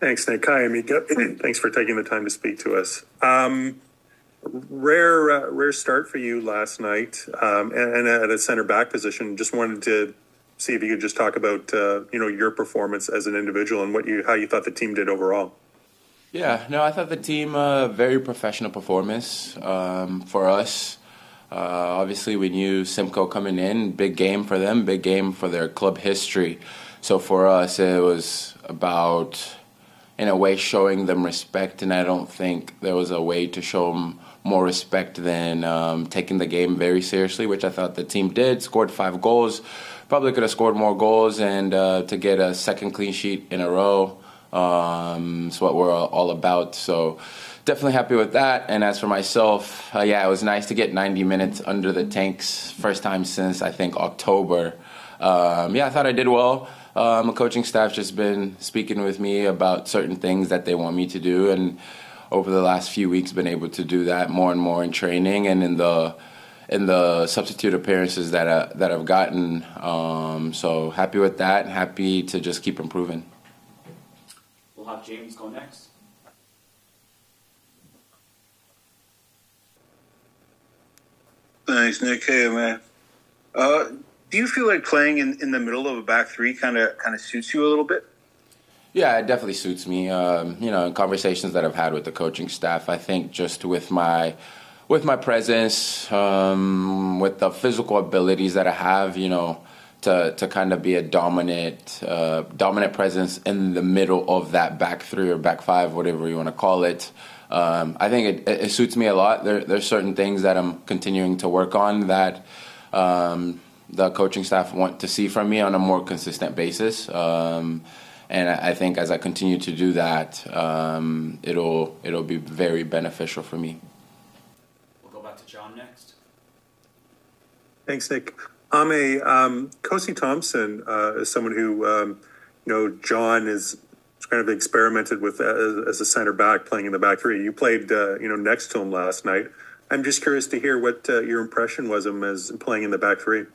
Thanks, Nick. Hi, Amika. Thanks for taking the time to speak to us. Rare start for you last night, and at a center back position. Just wanted to see if you could just talk about your performance as an individual and how you thought the team did overall. Yeah, no, I thought the team very professional performance for us. Obviously, we knew Simcoe coming in, big game for them, big game for their club history. So for us, it was about, in a way, showing them respect, and I don't think there was a way to show them more respect than taking the game very seriously, which I thought the team did. Scored 5 goals, probably could have scored more goals, and to get a second clean sheet in a row is what we're all about. So definitely happy with that. And as for myself, it was nice to get 90 minutes under the tanks, first time since, I think, October. I thought I did well. The coaching staff's just been speaking with me about certain things that they want me to do, and over the last few weeks been able to do that more and more in training and in the substitute appearances that I've gotten. So happy with that, and happy to just keep improving. We'll have James go next. Thanks, Nick. Hey, man. Do you feel like playing in the middle of a back three kind of suits you a little bit? Yeah, it definitely suits me. In conversations that I've had with the coaching staff, I think just with my presence, with the physical abilities that I have, to kind of be a dominant presence in the middle of that back three or back five, whatever you want to call it. I think it suits me a lot. There's certain things that I'm continuing to work on that the coaching staff want to see from me on a more consistent basis. And I think as I continue to do that, it'll be very beneficial for me. We'll go back to John next. Thanks, Nick. Aimé, Kosi Thompson is someone who, John is kind of experimented with as a center back playing in the back three. You played, next to him last night. I'm just curious to hear what your impression was of him as playing in the back three.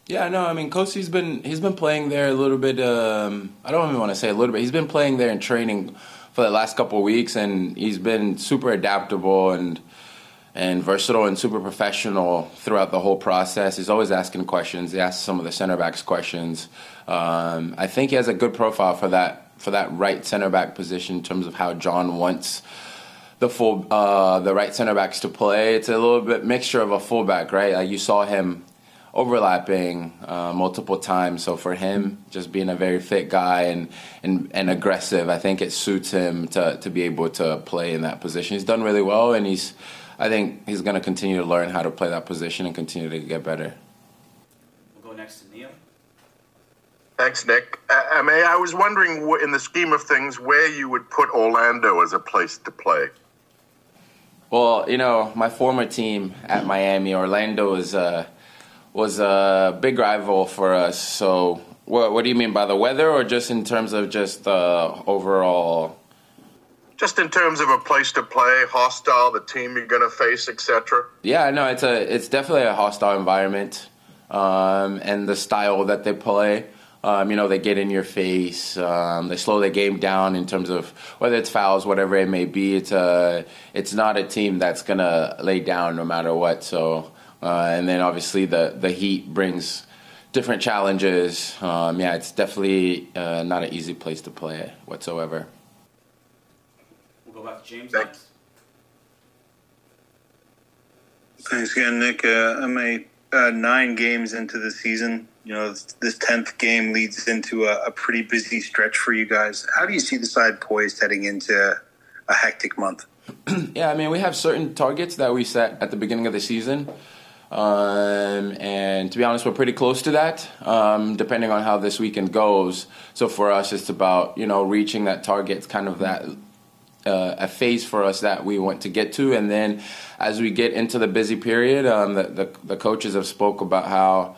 Yeah, no, I mean, Kosi's been playing there a little bit. I don't even want to say a little bit. He's been playing there in training for the last couple of weeks, and he's been super adaptable and versatile and super professional throughout the whole process. He's always asking questions. He asks some of the center backs questions. I think he has a good profile for that right center back position in terms of how John wants the right center backs to play. It's a little bit mixture of a fullback, right? Like you saw him overlapping multiple times. So for him, just being a very fit guy and aggressive, I think it suits him to be able to play in that position. He's done really well, and I think he's going to continue to learn how to play that position and continue to get better. We'll go next to Neil. Thanks, Nick. I was wondering, in the scheme of things, where you would put Orlando as a place to play. Well, my former team at Miami, Orlando, was a big rival for us. So what do you mean by the weather, or just in terms of just the overall? Just in terms of a place to play, hostile, the team you're going to face, etc. Yeah, no, it's definitely a hostile environment, and the style that they play. They get in your face. They slow the game down in terms of whether it's fouls, whatever it may be. It's not a team that's gonna lay down no matter what. So, and then obviously the heat brings different challenges. It's definitely not an easy place to play whatsoever. We'll go back to James next. Thanks again, Nick. I'm 9 games into the season. This 10th game leads into a pretty busy stretch for you guys. How do you see the side poised heading into a hectic month? Yeah, I mean, we have certain targets that we set at the beginning of the season. And to be honest, we're pretty close to that, depending on how this weekend goes. So for us, it's about, reaching that target. It's kind of that a phase for us that we want to get to. And then as we get into the busy period, the coaches have spoke about how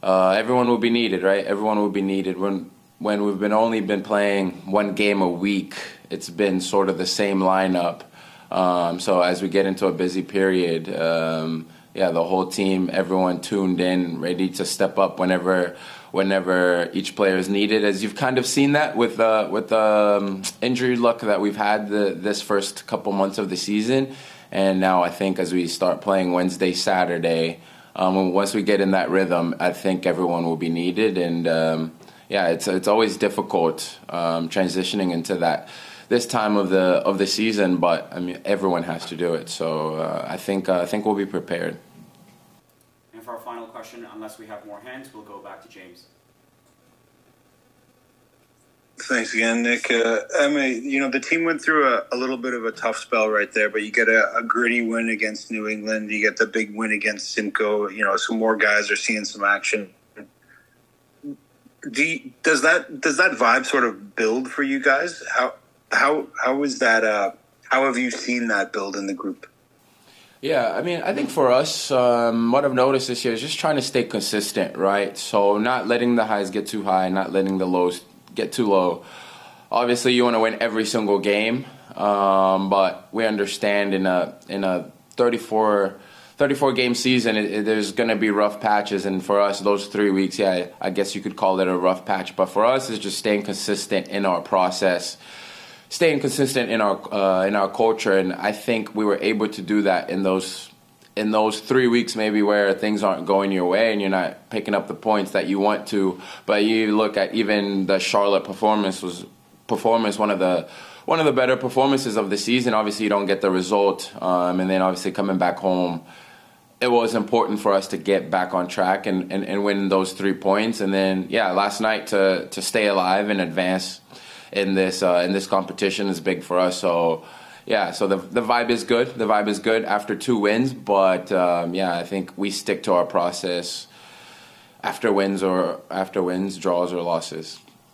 everyone will be needed, right? Everyone will be needed. When we've only been playing 1 game a week, it's been sort of the same lineup. So as we get into a busy period, yeah, the whole team, everyone tuned in, ready to step up whenever each player is needed. As you've kind of seen that with the injury luck that we've had this first couple months of the season, and now I think as we start playing Wednesday, Saturday, once we get in that rhythm, I think everyone will be needed. And yeah, it's always difficult transitioning into this time of the season, but I mean everyone has to do it. So I think we'll be prepared. And for our final question, unless we have more hands, we'll go back to James. Thanks again, Nick. Aimé, the team went through a little bit of a tough spell right there, but you get a gritty win against New England. You get the big win against Simcoe. Some more guys are seeing some action. Does that vibe sort of build for you guys? How is that? How have you seen that build in the group? Yeah, I mean, I think for us, what I've noticed this year is just trying to stay consistent, right? So not letting the highs get too high, not letting the lows get too low. Obviously, you want to win every single game, but we understand in a 34 game season, there's going to be rough patches, and for us, those 3 weeks, yeah, I guess you could call it a rough patch. But for us, it's just staying consistent in our process, staying consistent in our culture, and I think we were able to do that in those 3 weeks maybe where things aren't going your way and you're not picking up the points that you want to. But you look at even the Charlotte performance, one of the better performances of the season. Obviously, you don't get the result, and then obviously coming back home, it was important for us to get back on track and win those 3 points. And then, yeah, last night to stay alive and advance in this competition is big for us. So yeah, so the vibe is good. The vibe is good after 2 wins, but yeah, I think we stick to our process after wins, draws or losses.